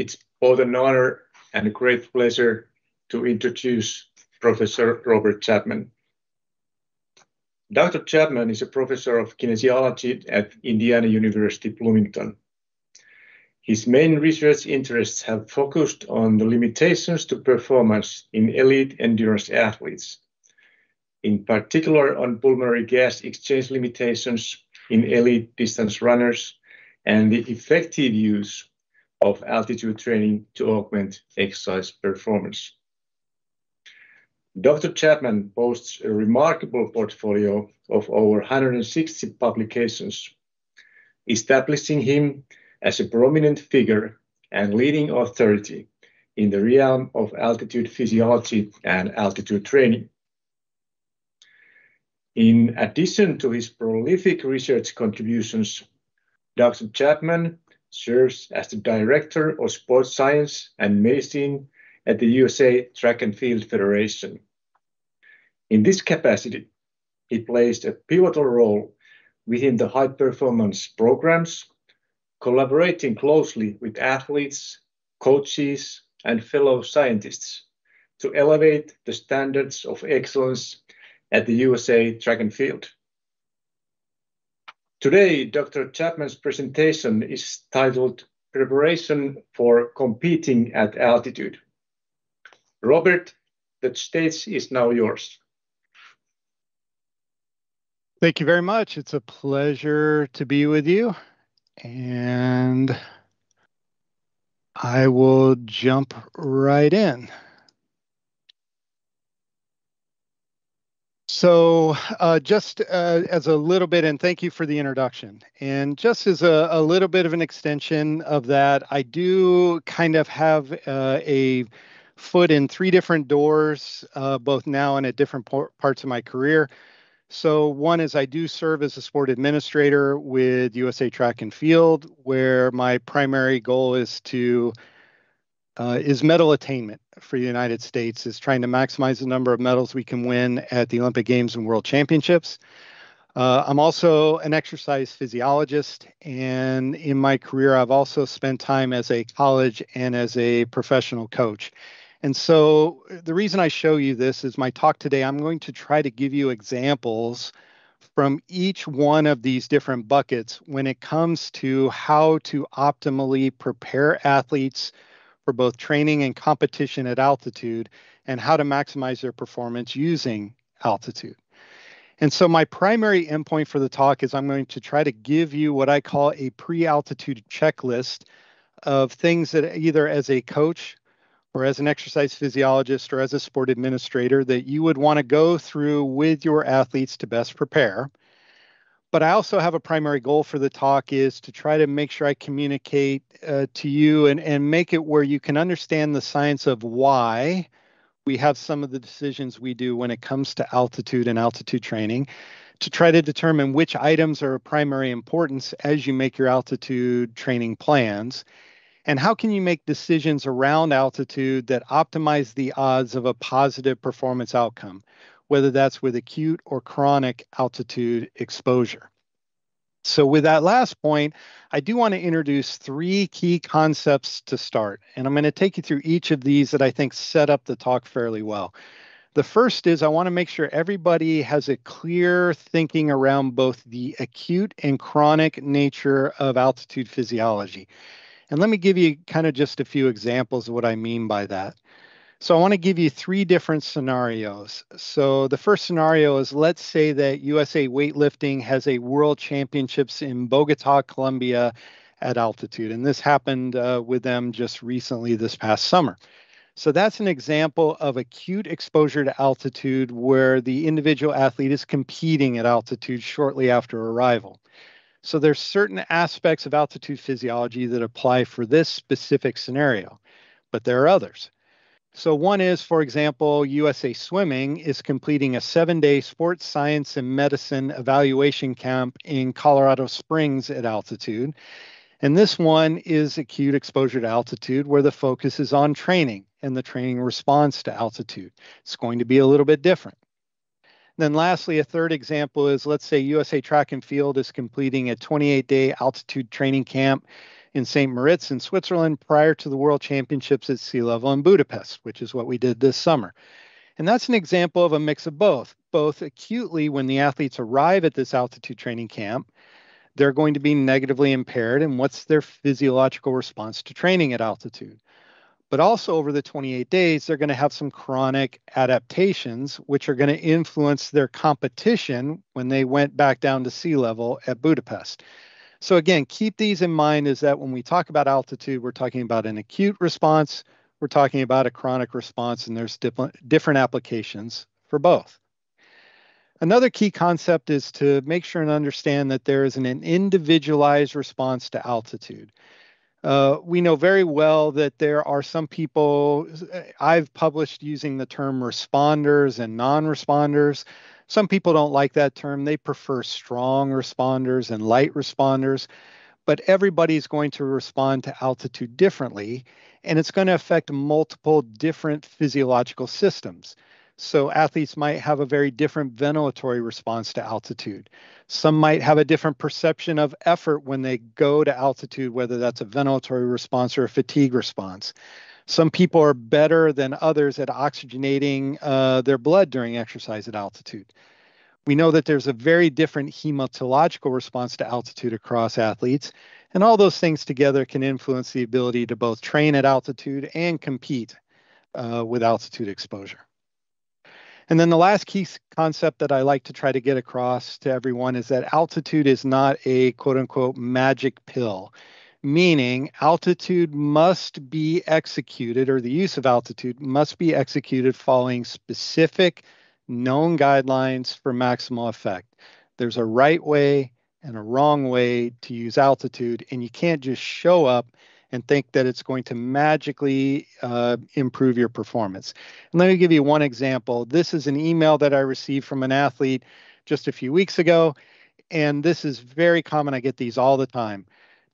It's both an honor and a great pleasure to introduce Professor Robert Chapman. Dr. Chapman is a professor of kinesiology at Indiana University, Bloomington. His main research interests have focused on the limitations to performance in elite endurance athletes, in particular on pulmonary gas exchange limitations in elite distance runners and the effective use of altitude training to augment exercise performance. Dr. Chapman boasts a remarkable portfolio of over 160 publications, establishing him as a prominent figure and leading authority in the realm of altitude physiology and altitude training. In addition to his prolific research contributions, Dr. Chapman serves as the Director of Sports Science and Medicine at the USA Track and Field Federation. In this capacity, he plays a pivotal role within the high performance programs, collaborating closely with athletes, coaches, and fellow scientists to elevate the standards of excellence at the USA Track and Field. Today, Dr. Chapman's presentation is titled Preparation for Competing at Altitude. Robert, the stage is now yours. Thank you very much. It's a pleasure to be with you. And I will jump right in. So just as a little bit, and thank you for the introduction. And just as a little bit of an extension of that, I do kind of have a foot in three different doors, both now and at different parts of my career. So one is I do serve as a sport administrator with USA Track and Field, where my primary goal is medal attainment for the United States, is trying to maximize the number of medals we can win at the Olympic Games and World Championships. I'm also an exercise physiologist, and in my career, I've also spent time as a college and as a professional coach. And so the reason I show you this is my talk today, I'm going to try to give you examples from each one of these different buckets when it comes to how to optimally prepare athletes for both training and competition at altitude, and how to maximize their performance using altitude. And so my primary endpoint for the talk is I'm going to try to give you what I call a pre-altitude checklist of things that either as a coach or as an exercise physiologist or as a sport administrator that you would want to go through with your athletes to best prepare. But I also have a primary goal for the talk is to try to make sure I communicate to you and make it where you can understand the science of why we have some of the decisions we do when it comes to altitude and altitude training, to try to determine which items are of primary importance as you make your altitude training plans, and how can you make decisions around altitude that optimize the odds of a positive performance outcome, whether that's with acute or chronic altitude exposure. So with that last point, I do want to introduce three key concepts to start. And I'm going to take you through each of these that I think set up the talk fairly well. The first is I want to make sure everybody has a clear thinking around both the acute and chronic nature of altitude physiology. And let me give you kind of just a few examples of what I mean by that. So I want to give you three different scenarios. So the first scenario is, let's say that USA Weightlifting has a World Championships in Bogota, Colombia at altitude. And this happened with them just recently this past summer. So that's an example of acute exposure to altitude where the individual athlete is competing at altitude shortly after arrival. So there's certain aspects of altitude physiology that apply for this specific scenario, but there are others. So one is, for example, USA Swimming is completing a 7-day sports science and medicine evaluation camp in Colorado Springs at altitude. And this one is acute exposure to altitude where the focus is on training and the training response to altitude. It's going to be a little bit different. Then lastly, a third example is, let's say USA Track and Field is completing a 28-day altitude training camp in St. Moritz in Switzerland prior to the World Championships at sea level in Budapest, which is what we did this summer. And that's an example of a mix of both acutely when the athletes arrive at this altitude training camp, they're going to be negatively impaired, and what's their physiological response to training at altitude. But also over the 28 days, they're going to have some chronic adaptations, which are going to influence their competition when they went back down to sea level at Budapest. So again, keep these in mind, is that when we talk about altitude, we're talking about an acute response, we're talking about a chronic response, and there's different applications for both. Another key concept is to make sure and understand that there is an individualized response to altitude. We know very well that there are some people, I've published using the term responders and non-responders. Some people don't like that term. They prefer strong responders and light responders, but everybody's going to respond to altitude differently, and it's going to affect multiple different physiological systems. So athletes might have a very different ventilatory response to altitude. Some might have a different perception of effort when they go to altitude, whether that's a ventilatory response or a fatigue response. Some people are better than others at oxygenating their blood during exercise at altitude. We know that there's a very different hematological response to altitude across athletes, and all those things together can influence the ability to both train at altitude and compete with altitude exposure. And then the last key concept that I like to try to get across to everyone is that altitude is not a quote unquote magic pill, meaning altitude must be executed, or the use of altitude must be executed following specific known guidelines for maximal effect. There's a right way and a wrong way to use altitude, and you can't just show up and think that it's going to magically improve your performance. And let me give you one example. This is an email that I received from an athlete just a few weeks ago, and this is very common. I get these all the time.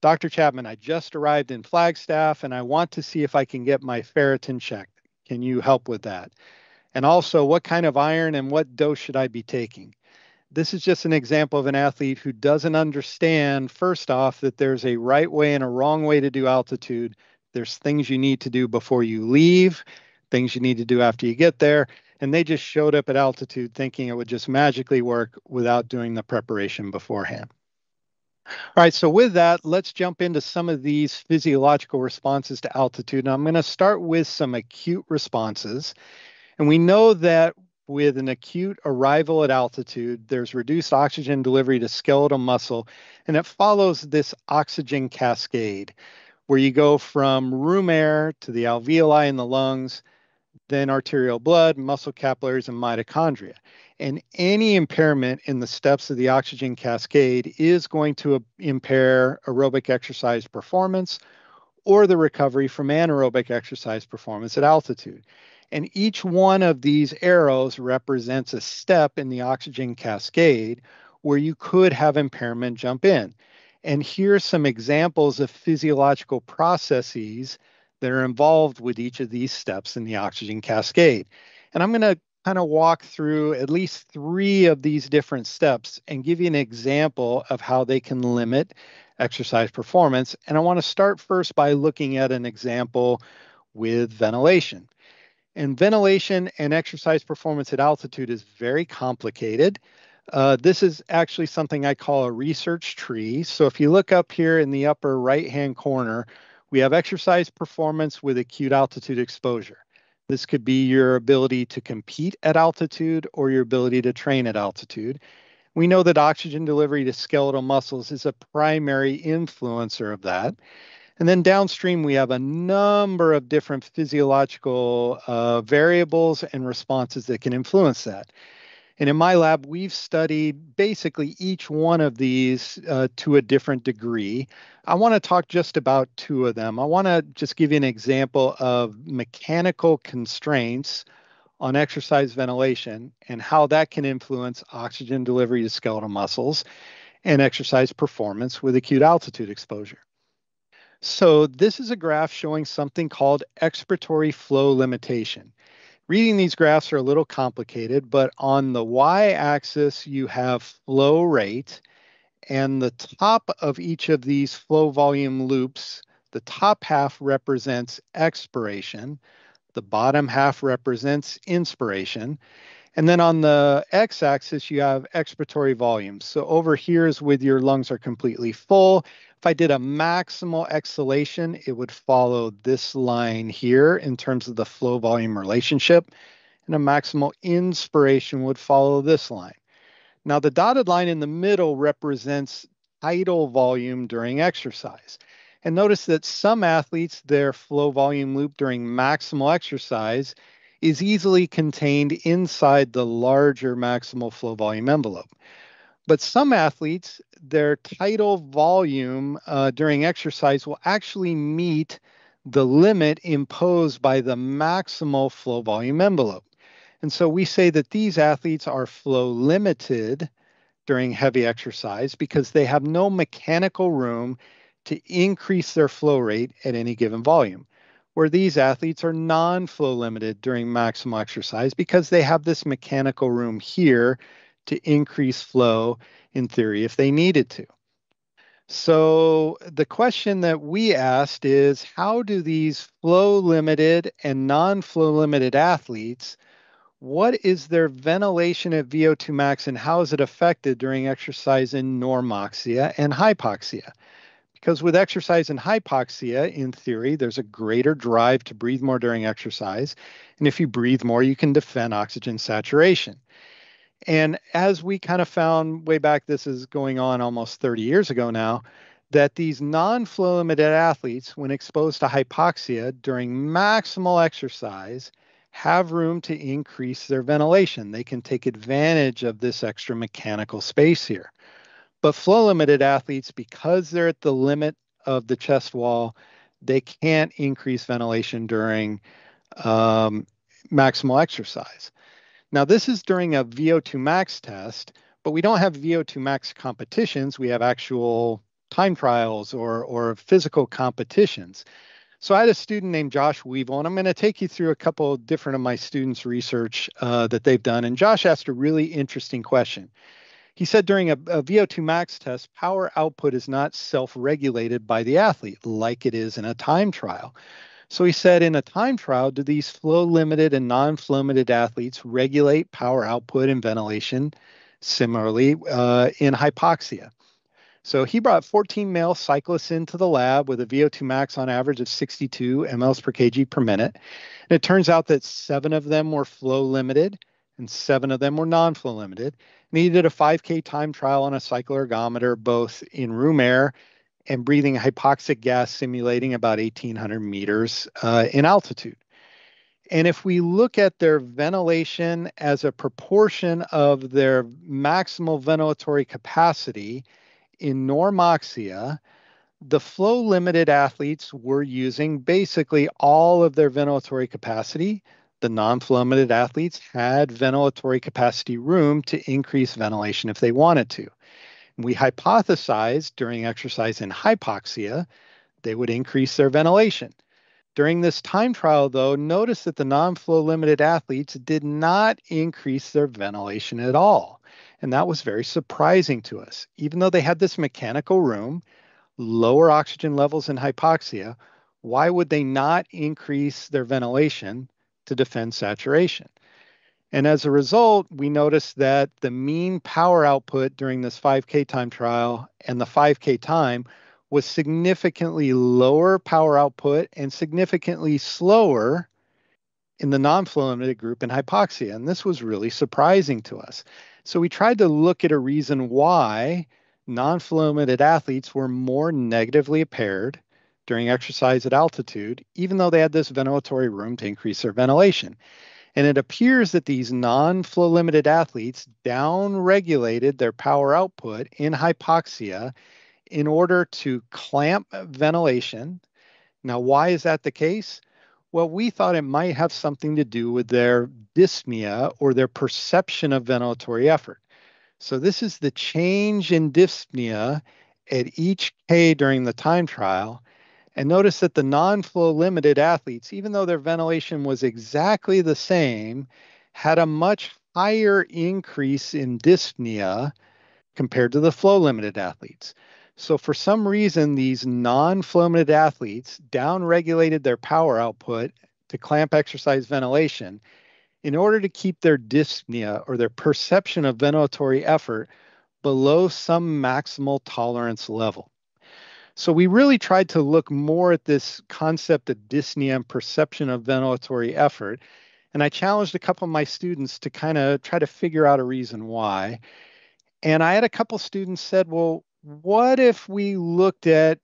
Dr. Chapman, I just arrived in Flagstaff, and I want to see if I can get my ferritin checked. Can you help with that? And also, what kind of iron and what dose should I be taking? This is just an example of an athlete who doesn't understand, first off, that there's a right way and a wrong way to do altitude. There's things you need to do before you leave, things you need to do after you get there. And they just showed up at altitude thinking it would just magically work without doing the preparation beforehand. All right, so with that, let's jump into some of these physiological responses to altitude. And I'm going to start with some acute responses. And we know that with an acute arrival at altitude, there's reduced oxygen delivery to skeletal muscle, and it follows this oxygen cascade where you go from room air to the alveoli in the lungs, then arterial blood, muscle capillaries, and mitochondria. And any impairment in the steps of the oxygen cascade is going to impair aerobic exercise performance or the recovery from anaerobic exercise performance at altitude. And each one of these arrows represents a step in the oxygen cascade where you could have impairment jump in. And here's some examples of physiological processes that are involved with each of these steps in the oxygen cascade. And I'm going to kind of walk through at least 3 of these different steps and give you an example of how they can limit exercise performance. And I want to start first by looking at an example with ventilation. And ventilation and exercise performance at altitude is very complicated. This is actually something I call a research tree. So if you look up here in the upper right-hand corner, we have exercise performance with acute altitude exposure. This could be your ability to compete at altitude or your ability to train at altitude. We know that oxygen delivery to skeletal muscles is a primary influencer of that. And then downstream, we have a number of different physiological variables and responses that can influence that. And in my lab, we've studied basically each one of these to a different degree. I want to talk just about 2 of them. I want to just give you an example of mechanical constraints on exercise ventilation and how that can influence oxygen delivery to skeletal muscles and exercise performance with acute altitude exposure. So this is a graph showing something called expiratory flow limitation. Reading these graphs are a little complicated, but on the y-axis, you have flow rate, And the top of each of these flow volume loops, the top half represents expiration, the bottom half represents inspiration. And then on the x-axis, you have expiratory volume. So over here is with your lungs are completely full. If I did a maximal exhalation, it would follow this line here in terms of the flow volume relationship. And a maximal inspiration would follow this line. Now, the dotted line in the middle represents tidal volume during exercise. And notice that some athletes, their flow volume loop during maximal exercise is easily contained inside the larger maximal flow volume envelope. But some athletes, their tidal volume during exercise will actually meet the limit imposed by the maximal flow volume envelope. And so we say that these athletes are flow limited during heavy exercise because they have no mechanical room to increase their flow rate at any given volume, where these athletes are non-flow limited during maximal exercise because they have this mechanical room here to increase flow in theory if they needed to. So the question that we asked is, how do these flow limited and non-flow limited athletes, what is their ventilation at VO2 max and how is it affected during exercise in normoxia and hypoxia? Because with exercise and hypoxia, in theory, there's a greater drive to breathe more during exercise. And if you breathe more, you can defend oxygen saturation. And as we kind of found way back, this is going on almost 30 years ago now, that these non-flow limited athletes, when exposed to hypoxia during maximal exercise, have room to increase their ventilation. They can take advantage of this extra mechanical space here. But flow limited athletes, because they're at the limit of the chest wall, they can't increase ventilation during maximal exercise. Now, this is during a VO2 max test, but we don't have VO2 max competitions. We have actual time trials or physical competitions. So I had a student named Josh Weevil, and I'm going to take you through a couple of different of my students' research that they've done. And Josh asked a really interesting question. He said during a VO2 max test, power output is not self-regulated by the athlete like it is in a time trial. So he said in a time trial, do these flow limited and non-flow limited athletes regulate power output and ventilation similarly in hypoxia? So he brought 14 male cyclists into the lab with a VO2 max on average of 62 mLs per kg per minute. And it turns out that 7 of them were flow limited and 7 of them were non-flow limited. And he did a 5K time trial on a cycloergometer, both in room air and breathing hypoxic gas, simulating about 1,800 meters in altitude. And if we look at their ventilation as a proportion of their maximal ventilatory capacity in normoxia, the flow limited athletes were using basically all of their ventilatory capacity. The non-flow limited athletes had ventilatory capacity room to increase ventilation if they wanted to. We hypothesized during exercise in hypoxia, they would increase their ventilation. During this time trial, though, notice that the non-flow limited athletes did not increase their ventilation at all. And that was very surprising to us. Even though they had this mechanical room, lower oxygen levels in hypoxia, why would they not increase their ventilation to defend saturation? And as a result, we noticed that the mean power output during this 5K time trial and the 5K time was significantly lower power output and significantly slower in the non-flow limited group in hypoxia. And this was really surprising to us. So we tried to look at a reason why non-flow limited athletes were more negatively impaired during exercise at altitude, even though they had this ventilatory room to increase their ventilation. And it appears that these non-flow limited athletes down-regulated their power output in hypoxia in order to clamp ventilation. Now, why is that the case? Well, we thought it might have something to do with their dyspnea or their perception of ventilatory effort. So this is the change in dyspnea at each K during the time trial. And notice that the non-flow limited athletes, even though their ventilation was exactly the same, had a much higher increase in dyspnea compared to the flow-limited athletes. So for some reason, these non-flow-limited athletes downregulated their power output to clamp exercise ventilation in order to keep their dyspnea, or their perception of ventilatory effort, below some maximal tolerance level. So we really tried to look more at this concept of dyspnea and perception of ventilatory effort. And I challenged a couple of my students to kind of try to figure out a reason why. And I had a couple students said, well, what if we looked at,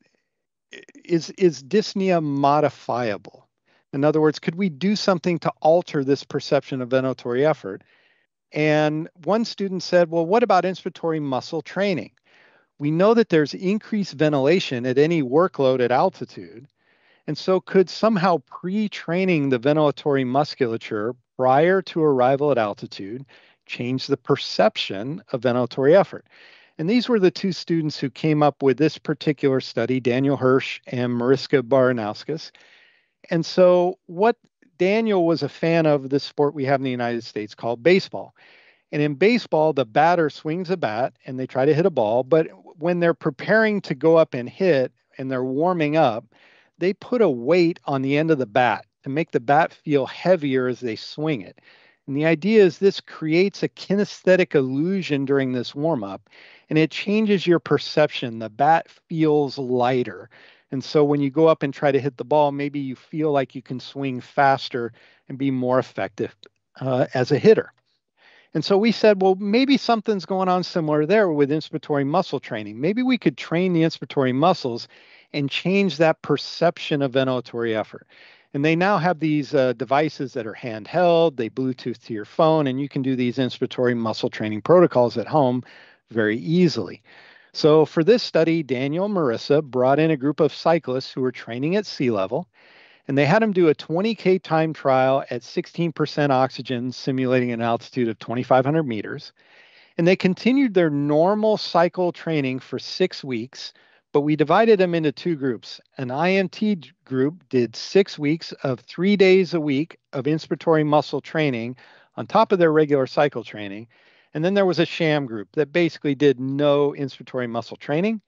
is dyspnea modifiable? In other words, could we do something to alter this perception of ventilatory effort? And one student said, well, what about inspiratory muscle training? We know that there's increased ventilation at any workload at altitude. And so could somehow pre-training the ventilatory musculature prior to arrival at altitude change the perception of ventilatory effort? And these were the two students who came up with this particular study, Daniel Hirsch and Mariska Baranauskas. And so what Daniel was a fan of the sport we have in the United States called baseball. And in baseball, the batter swings a bat and they try to hit a ball. But when they're preparing to go up and hit and they're warming up, they put a weight on the end of the bat to make the bat feel heavier as they swing it. And the idea is this creates a kinesthetic illusion during this warm up, and it changes your perception. The bat feels lighter. And so when you go up and try to hit the ball, maybe you feel like you can swing faster and be more effective as a hitter. And so we said, well, maybe something's going on similar there with inspiratory muscle training. Maybe we could train the inspiratory muscles and change that perception of ventilatory effort. And they now have these devices that are handheld, they Bluetooth to your phone, and you can do these inspiratory muscle training protocols at home very easily. So for this study, Daniel and Marissa brought in a group of cyclists who were training at sea level, and they had them do a 20K time trial at 16% oxygen, simulating an altitude of 2,500 meters. And they continued their normal cycle training for 6 weeks, but we divided them into two groups. An IMT group did 6 weeks of 3 days a week of inspiratory muscle training on top of their regular cycle training. And then there was a sham group that basically did no inspiratory muscle training.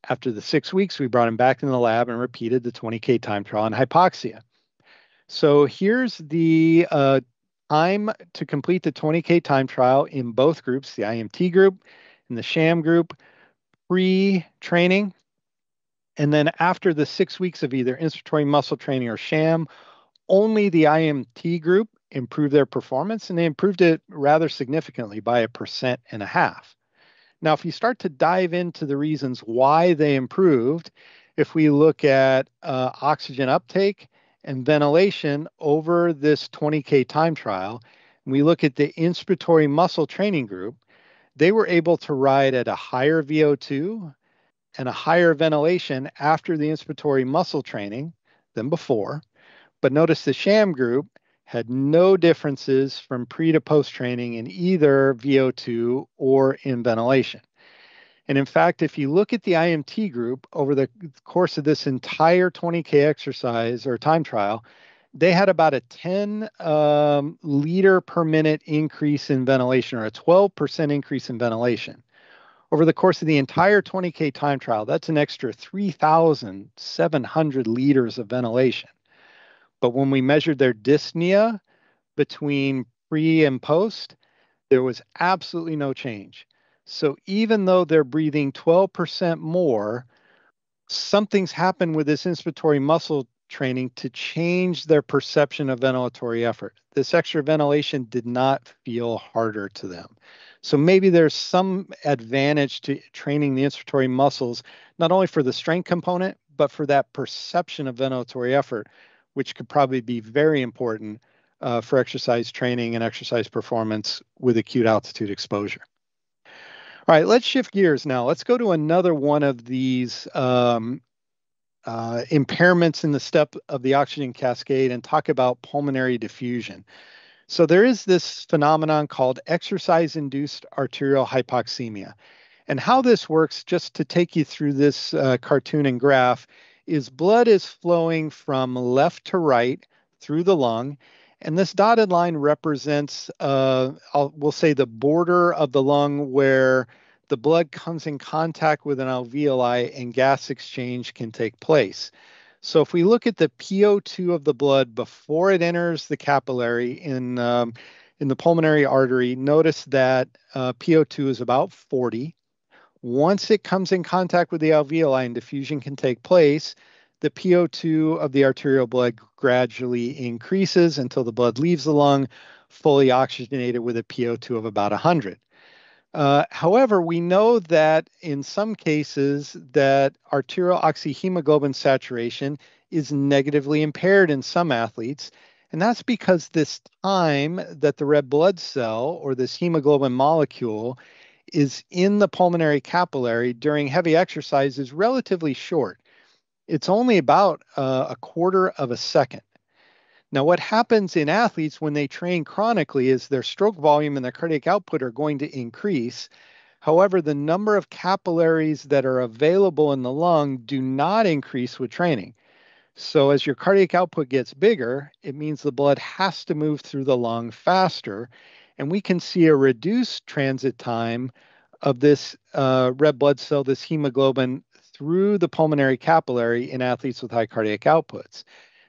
After the 6 weeks, we brought him back in the lab and repeated the 20K time trial in hypoxia. So here's the time to complete the 20K time trial in both groups, the IMT group and the sham group, pre-training. And then after the 6 weeks of either inspiratory muscle training or sham, only the IMT group improved their performance, and they improved it rather significantly by 1.5%. Now, if you start to dive into the reasons why they improved, if we look at oxygen uptake and ventilation over this 20K time trial, and we look at the inspiratory muscle training group, they were able to ride at a higher VO2 and a higher ventilation after the inspiratory muscle training than before. But notice the sham group had no differences from pre to post training in either VO2 or in ventilation. And in fact, if you look at the IMT group over the course of this entire 20K exercise or time trial, they had about a 10 liter per minute increase in ventilation, or a 12% increase in ventilation. Over the course of the entire 20K time trial, that's an extra 3,700 liters of ventilation. But when we measured their dyspnea between pre and post, there was absolutely no change. So even though they're breathing 12% more, something's happened with this inspiratory muscle training to change their perception of ventilatory effort. This extra ventilation did not feel harder to them. So maybe there's some advantage to training the inspiratory muscles, not only for the strength component, but for that perception of ventilatory effort, which could probably be very important for exercise training and exercise performance with acute altitude exposure. All right, let's shift gears now. Let's go to another one of these impairments in the step of the oxygen cascade and talk about pulmonary diffusion. So there is this phenomenon called exercise-induced arterial hypoxemia. And how this works, just to take you through this cartoon and graph, is blood is flowing from left to right through the lung. And this dotted line represents, we'll say, the border of the lung where the blood comes in contact with an alveoli and gas exchange can take place. So if we look at the PO2 of the blood before it enters the capillary in the pulmonary artery, notice that PO2 is about 40. Once it comes in contact with the alveoli and diffusion can take place, the PO2 of the arterial blood gradually increases until the blood leaves the lung fully oxygenated with a PO2 of about 100. However, we know that in some cases that arterial oxyhemoglobin saturation is negatively impaired in some athletes, and that's because this time that the red blood cell or this hemoglobin molecule is in the pulmonary capillary during heavy exercise is relatively short. It's only about a quarter of a second. Now, what happens in athletes when they train chronically is their stroke volume and their cardiac output are going to increase. However, the number of capillaries that are available in the lung do not increase with training. So as your cardiac output gets bigger, it means the blood has to move through the lung faster. And we can see a reduced transit time of this red blood cell, this hemoglobin, through the pulmonary capillary in athletes with high cardiac outputs.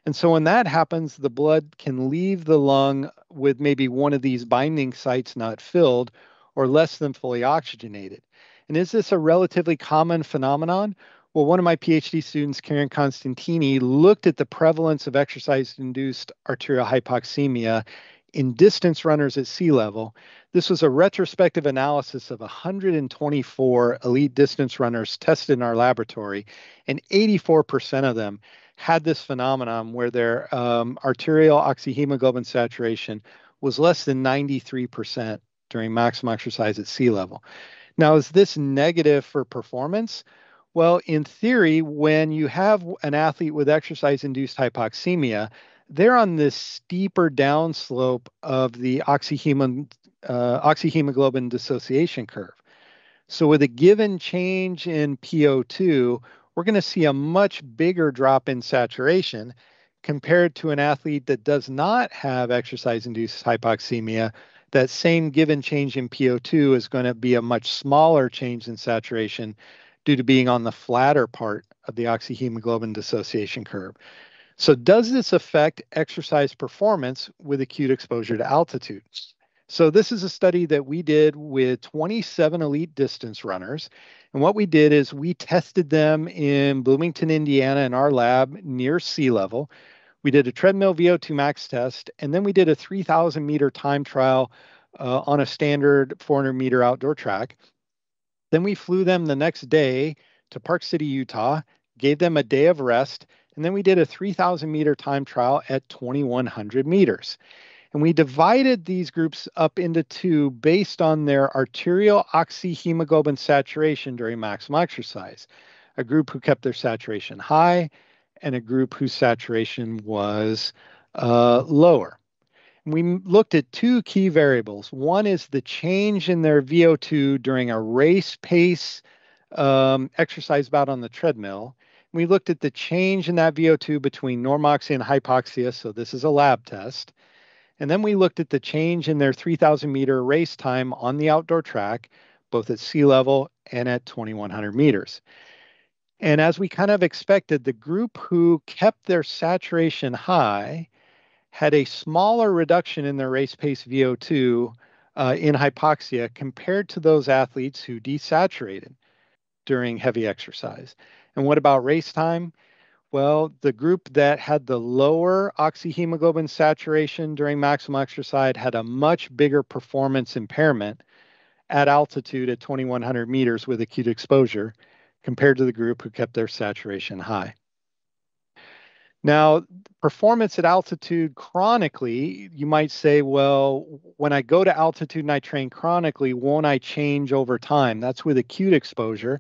And so when that happens, the blood can leave the lung with maybe one of these binding sites not filled or less than fully oxygenated. And is this a relatively common phenomenon? Well, one of my PhD students, Karen Constantini, looked at the prevalence of exercise-induced arterial hypoxemia in distance runners at sea level. This was a retrospective analysis of 124 elite distance runners tested in our laboratory, and 84% of them had this phenomenon where their arterial oxyhemoglobin saturation was less than 93% during maximum exercise at sea level. Now, is this negative for performance? Well, in theory, when you have an athlete with exercise-induced hypoxemia, they're on this steeper downslope of the oxyhemoglobin dissociation curve. So with a given change in PO2, we're going to see a much bigger drop in saturation compared to an athlete that does not have exercise-induced hypoxemia. That same given change in PO2 is going to be a much smaller change in saturation due to being on the flatter part of the oxyhemoglobin dissociation curve. So does this affect exercise performance with acute exposure to altitude? So this is a study that we did with 27 elite distance runners. And what we did is we tested them in Bloomington, Indiana, in our lab near sea level. We did a treadmill VO2 max test, and then we did a 3,000 meter time trial on a standard 400 meter outdoor track. Then we flew them the next day to Park City, Utah, gave them a day of rest, and then we did a 3,000 meter time trial at 2,100 meters. And we divided these groups up into two based on their arterial oxyhemoglobin saturation during maximum exercise. A group who kept their saturation high and a group whose saturation was lower. We looked at two key variables. One is the change in their VO2 during a race pace exercise bout on the treadmill. We looked at the change in that VO2 between normoxia and hypoxia, so this is a lab test. And then we looked at the change in their 3,000 meter race time on the outdoor track, both at sea level and at 2,100 meters. And as we kind of expected, the group who kept their saturation high had a smaller reduction in their race pace VO2 in hypoxia compared to those athletes who desaturated during heavy exercise. And what about race time? Well, the group that had the lower oxyhemoglobin saturation during maximum exercise had a much bigger performance impairment at altitude at 2,100 meters with acute exposure compared to the group who kept their saturation high. Now, performance at altitude chronically, you might say, well, when I go to altitude and I train chronically, won't I change over time? That's with acute exposure.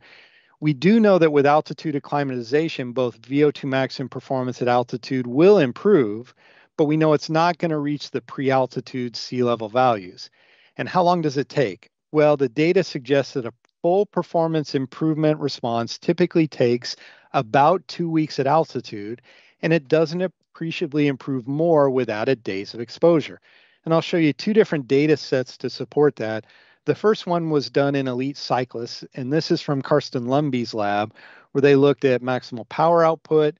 We do know that with altitude acclimatization, both VO2 max and performance at altitude will improve, but we know it's not going to reach the pre-altitude sea level values. And how long does it take? Well, the data suggests that a full performance improvement response typically takes about 2 weeks at altitude, and it doesn't appreciably improve more with added days of exposure. And I'll show you two different data sets to support that. The first one was done in elite cyclists, and this is from Karsten Lumby's lab, where they looked at maximal power output,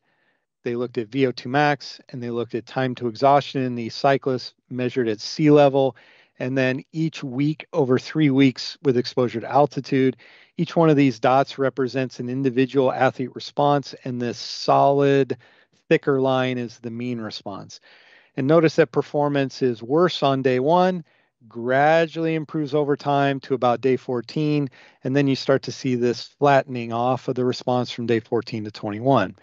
they looked at VO2 max, and they looked at time to exhaustion in these cyclists measured at sea level, and then each week over 3 weeks with exposure to altitude. Each one of these dots represents an individual athlete response, and this solid, thicker line is the mean response. And notice that performance is worse on day 1, gradually improves over time to about day 14, and then you start to see this flattening off of the response from day 14 to 21.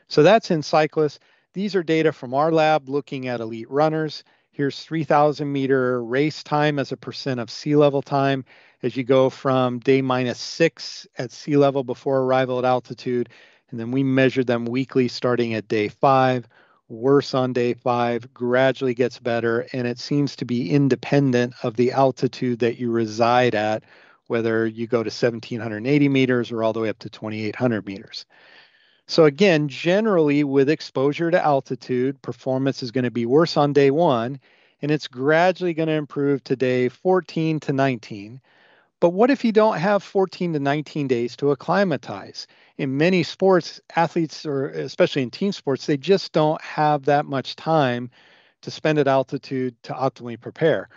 So that's in cyclists. These are data from our lab looking at elite runners. Here's 3,000 meter race time as a percent of sea level time as you go from day -6 at sea level before arrival at altitude. And then we measured them weekly starting at day 5. Worse on day 5, gradually gets better, and it seems to be independent of the altitude that you reside at, whether you go to 1,780 meters or all the way up to 2,800 meters. So again, generally with exposure to altitude, performance is going to be worse on day 1, and it's gradually going to improve to day 14 to 19. But what if you don't have 14 to 19 days to acclimatize? In many sports, athletes, or especially in team sports, they just don't have that much time to spend at altitude to optimally prepare.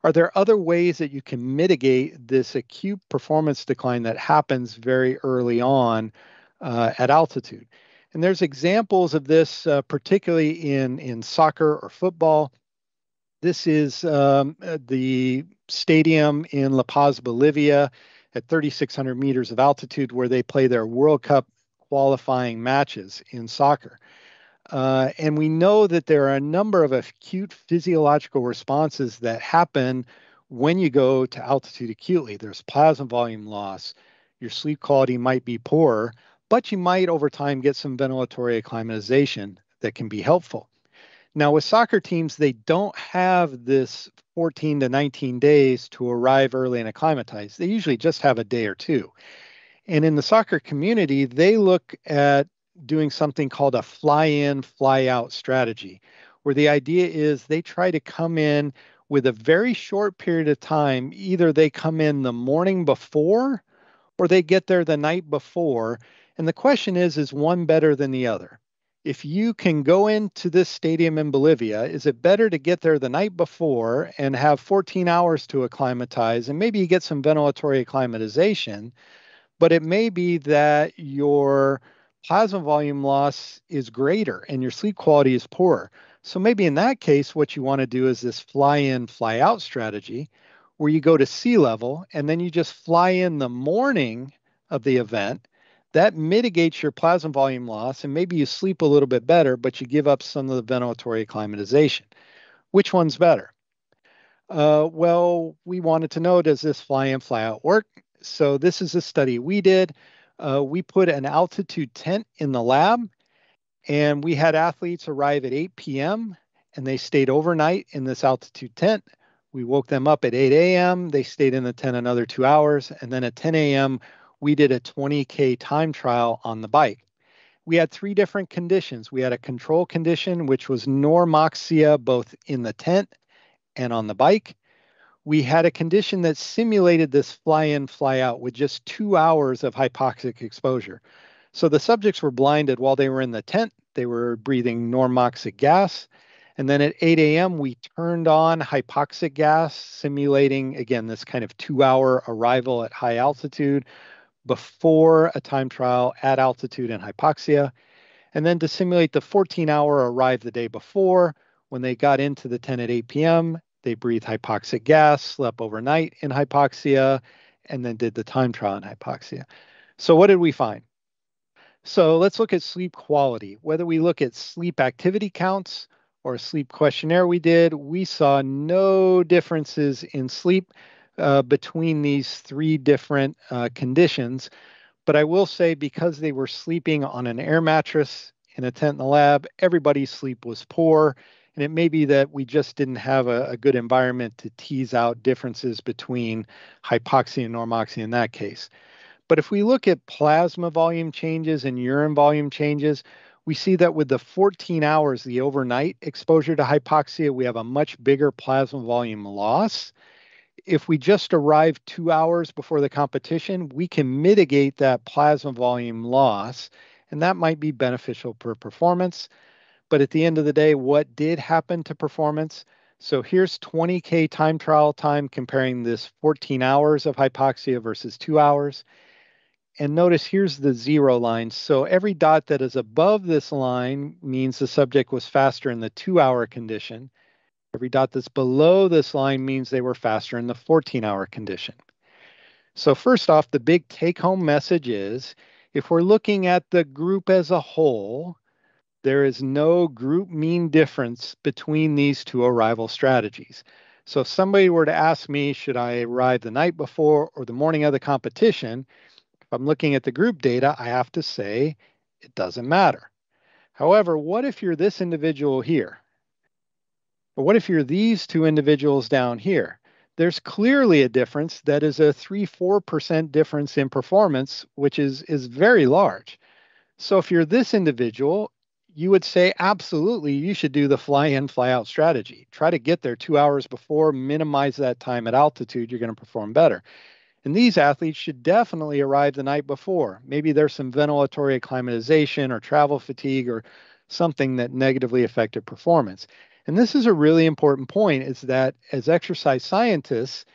Are there other ways that you can mitigate this acute performance decline that happens very early on at altitude? And there's examples of this, particularly in soccer or football. This is the stadium in La Paz, Bolivia, at 3,600 meters of altitude, where they play their World Cup qualifying matches in soccer. And we know that there are a number of acute physiological responses that happen when you go to altitude acutely. There's plasma volume loss. Your sleep quality might be poor, but you might over time get some ventilatory acclimatization that can be helpful. Now, with soccer teams, they don't have this 14 to 19 days to arrive early and acclimatize. They usually just have a day or two. And in the soccer community, they look at doing something called a fly-in, fly-out strategy, where the idea is they try to come in with a very short period of time. Either they come in the morning before or they get there the night before. And the question is one better than the other? If you can go into this stadium in Bolivia, is it better to get there the night before and have 14 hours to acclimatize, and maybe you get some ventilatory acclimatization, but it may be that your plasma volume loss is greater and your sleep quality is poorer. So maybe in that case, what you want to do is this fly-in, fly-out strategy, where you go to sea level and then you just fly in the morning of the event. That mitigates your plasma volume loss, and maybe you sleep a little bit better, but you give up some of the ventilatory acclimatization. Which one's better? Well, we wanted to know, does this fly-in, fly-out work? So this is a study we did. We put an altitude tent in the lab, and we had athletes arrive at 8 p.m., and they stayed overnight in this altitude tent. We woke them up at 8 a.m. They stayed in the tent another 2 hours, and then at 10 a.m., we did a 20K time trial on the bike. We had 3 different conditions. We had a control condition, which was normoxia both in the tent and on the bike. We had a condition that simulated this fly-in, fly-out with just 2 hours of hypoxic exposure. So the subjects were blinded while they were in the tent. They were breathing normoxic gas. And then at 8 a.m., we turned on hypoxic gas, simulating, again, this kind of 2-hour arrival at high altitude before a time trial at altitude and hypoxia. And then to simulate the 14-hour arrive the day before, when they got into the tent at 8 p.m., they breathed hypoxic gas, slept overnight in hypoxia, and then did the time trial in hypoxia. So what did we find? So let's look at sleep quality. Whether we look at sleep activity counts or a sleep questionnaire we did, we saw no differences in sleep between these 3 different conditions. But I will say, because they were sleeping on an air mattress in a tent in the lab, everybody's sleep was poor. And it may be that we just didn't have a good environment to tease out differences between hypoxia and normoxia in that case. But if we look at plasma volume changes and urine volume changes, we see that with the 14 hours, the overnight exposure to hypoxia, we have a much bigger plasma volume loss. if we just arrive 2 hours before the competition, we can mitigate that plasma volume loss, and that might be beneficial for performance. But at the end of the day, what did happen to performance? So here's 20K time trial time comparing this 14 hours of hypoxia versus 2 hours. And notice here's the zero line. So every dot that is above this line means the subject was faster in the 2-hour condition. Every dot that's below this line means they were faster in the 14-hour condition. So first off, the big take-home message is, if we're looking at the group as a whole, there is no group mean difference between these two arrival strategies. So if somebody were to ask me, should I arrive the night before or the morning of the competition? If I'm looking at the group data, I have to say it doesn't matter. However, what if you're this individual here? But what if you're these two individuals down here? There's clearly a difference that is a 3-4% difference in performance, which is very large. So if you're this individual, you would say, absolutely, you should do the fly in, fly out strategy. Try to get there 2 hours before, minimize that time at altitude, you're going to perform better. And these athletes should definitely arrive the night before. Maybe there's some ventilatory acclimatization or travel fatigue or something that negatively affected performance. And this is a really important point, is that as exercise scientists,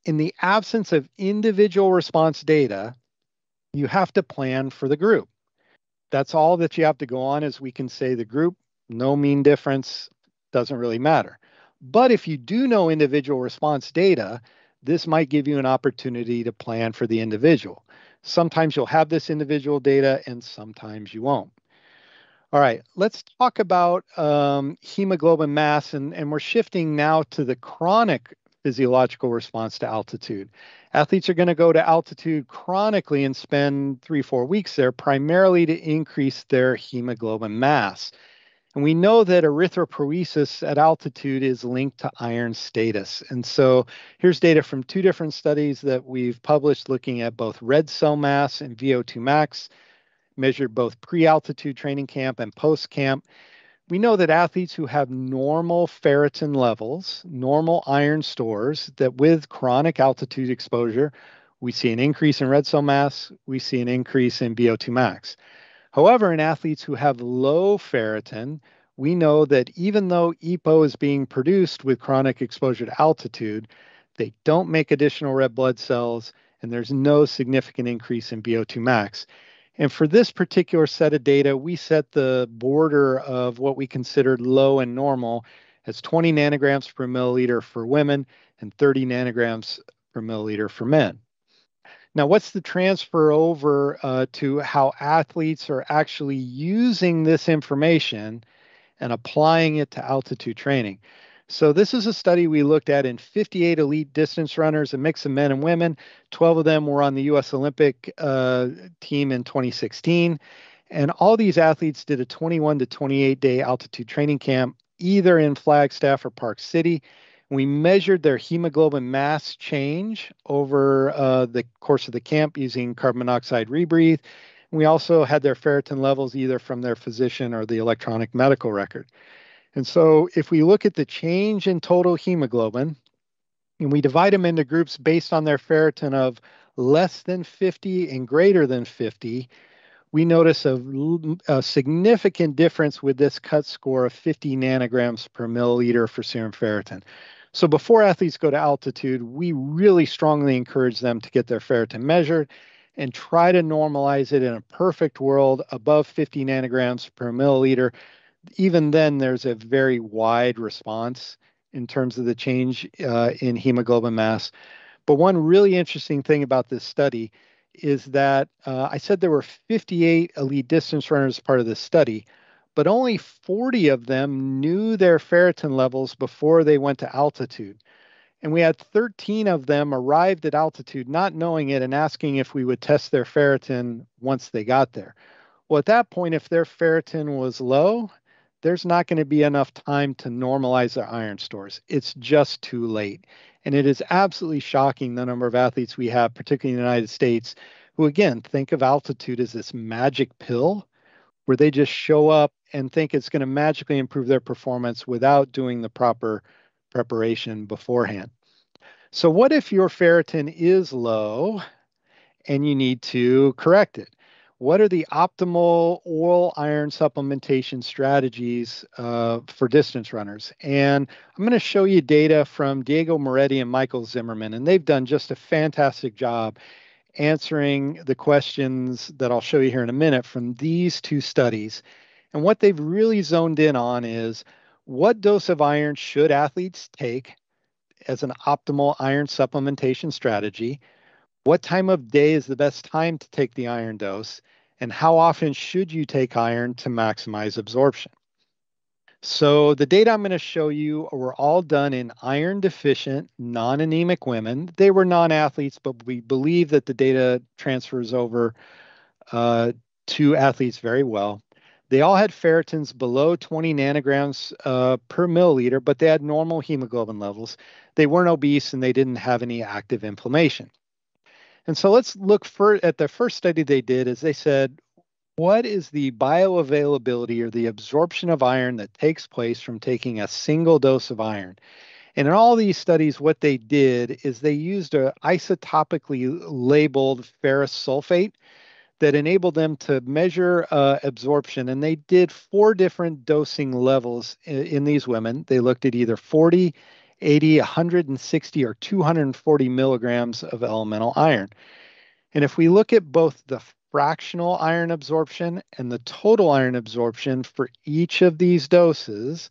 in the absence of individual response data, you have to plan for the group. That's all that you have to go on, is we can say the group, no mean difference, doesn't really matter. But if you do know individual response data, this might give you an opportunity to plan for the individual. Sometimes you'll have this individual data and sometimes you won't. All right, let's talk about hemoglobin mass, and we're shifting now to the chronic physiological response to altitude. Athletes are going to go to altitude chronically and spend 3-4 weeks there, primarily to increase their hemoglobin mass. And we know that erythropoiesis at altitude is linked to iron status. And so here's data from 2 different studies that we've published looking at both red cell mass and VO2 max, measured both pre-altitude training camp and post-camp. We know that athletes who have normal ferritin levels, normal iron stores, that with chronic altitude exposure, we see an increase in red cell mass, we see an increase in VO2 max. However, in athletes who have low ferritin, we know that even though EPO is being produced with chronic exposure to altitude, they don't make additional red blood cells, and there's no significant increase in VO2 max. And for this particular set of data, we set the border of what we considered low and normal as 20 nanograms per milliliter for women and 30 nanograms per milliliter for men. Now, what's the transfer over to how athletes are actually using this information and applying it to altitude training? So this is a study we looked at in 58 elite distance runners, a mix of men and women. 12 of them were on the U.S. Olympic team in 2016. And all these athletes did a 21 to 28 day altitude training camp, either in Flagstaff or Park City. We measured their hemoglobin mass change over the course of the camp using carbon monoxide rebreathe. We also had their ferritin levels either from their physician or the electronic medical record. And so if we look at the change in total hemoglobin, and we divide them into groups based on their ferritin of less than 50 and greater than 50, we notice a significant difference with this cut score of 50 nanograms per milliliter for serum ferritin. So before athletes go to altitude, we really strongly encourage them to get their ferritin measured and try to normalize it in a perfect world above 50 nanograms per milliliter. Even then, there's a very wide response in terms of the change in hemoglobin mass. But one really interesting thing about this study is that I said there were 58 elite distance runners part of this study, but only 40 of them knew their ferritin levels before they went to altitude. And we had 13 of them arrived at altitude not knowing it and asking if we would test their ferritin once they got there. Well, at that point, if their ferritin was low, there's not going to be enough time to normalize their iron stores. It's just too late. And it is absolutely shocking the number of athletes we have, particularly in the United States, who, again, think of altitude as this magic pill where they just show up and think it's going to magically improve their performance without doing the proper preparation beforehand. So what if your ferritin is low and you need to correct it? What are the optimal oral iron supplementation strategies for distance runners? And I'm going to show you data from Diego Moretti and Michael Zimmerman, and they've done just a fantastic job answering the questions that I'll show you here in a minute from these two studies. And what they've really zoned in on is what dose of iron should athletes take as an optimal iron supplementation strategy? What time of day is the best time to take the iron dose? And how often should you take iron to maximize absorption? So the data I'm going to show you were all done in iron deficient, non-anemic women. They were non-athletes, but we believe that the data transfers over to athletes very well. They all had ferritins below 20 nanograms per milliliter, but they had normal hemoglobin levels. They weren't obese and they didn't have any active inflammation. And so let's look at the first study they did is they said, what is the bioavailability or the absorption of iron that takes place from taking a single dose of iron? And in all these studies, what they did is they used an isotopically labeled ferrous sulfate that enabled them to measure absorption. And they did 4 different dosing levels in these women. They looked at either 40, 80, 160, or 240 milligrams of elemental iron. And if we look at both the fractional iron absorption and the total iron absorption for each of these doses,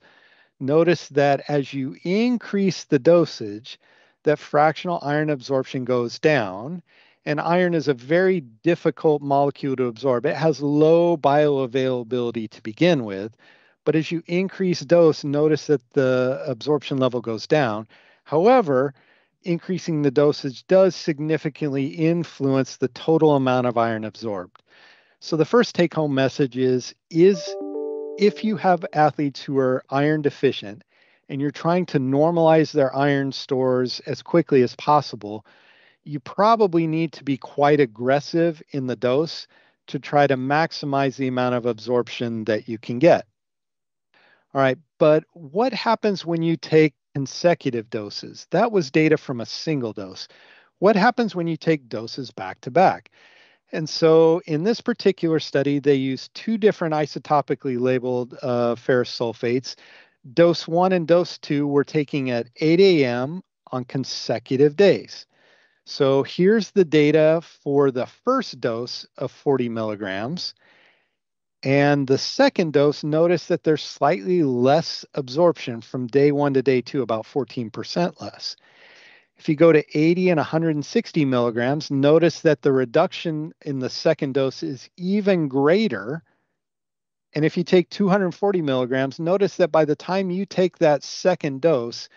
notice that as you increase the dosage, that fractional iron absorption goes down. And iron is a very difficult molecule to absorb. It has low bioavailability to begin with. But as you increase dose, notice that the absorption level goes down. However, increasing the dosage does significantly influence the total amount of iron absorbed. So the first take-home message is if you have athletes who are iron deficient and you're trying to normalize their iron stores as quickly as possible, you probably need to be quite aggressive in the dose to try to maximize the amount of absorption that you can get. All right, but what happens when you take consecutive doses? That was data from a single dose. What happens when you take doses back to back? And so in this particular study, they used 2 different isotopically labeled ferrous sulfates. Dose 1 and dose 2 were taking at 8 a.m. on consecutive days. So here's the data for the first dose of 40 milligrams. And the second dose, notice that there's slightly less absorption from day 1 to day 2, about 14% less. If you go to 80 and 160 milligrams, notice that the reduction in the second dose is even greater. And if you take 240 milligrams, notice that by the time you take that second dose,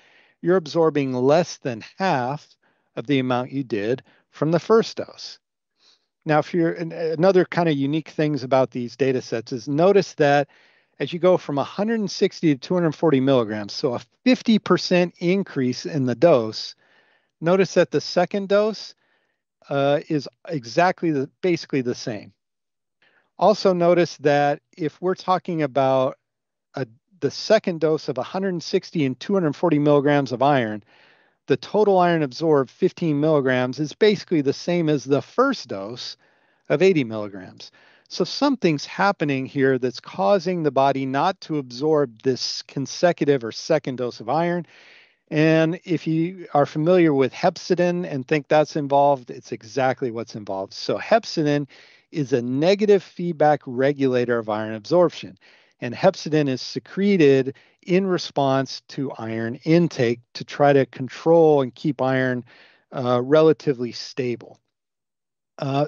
you're absorbing less than half of the amount you did from the first dose. Now, if you're another kind of unique things about these data sets is notice that as you go from 160 to 240 milligrams, so a 50% increase in the dose, notice that the second dose is basically the same. Also notice that if we're talking about the second dose of 160 and 240 milligrams of iron, the total iron absorbed 15 milligrams is basically the same as the first dose of 80 milligrams. So something's happening here that's causing the body not to absorb this consecutive or second dose of iron. And if you are familiar with hepcidin and think that's involved, it's exactly what's involved. So hepcidin is a negative feedback regulator of iron absorption. And hepcidin is secreted in response to iron intake to try to control and keep iron relatively stable.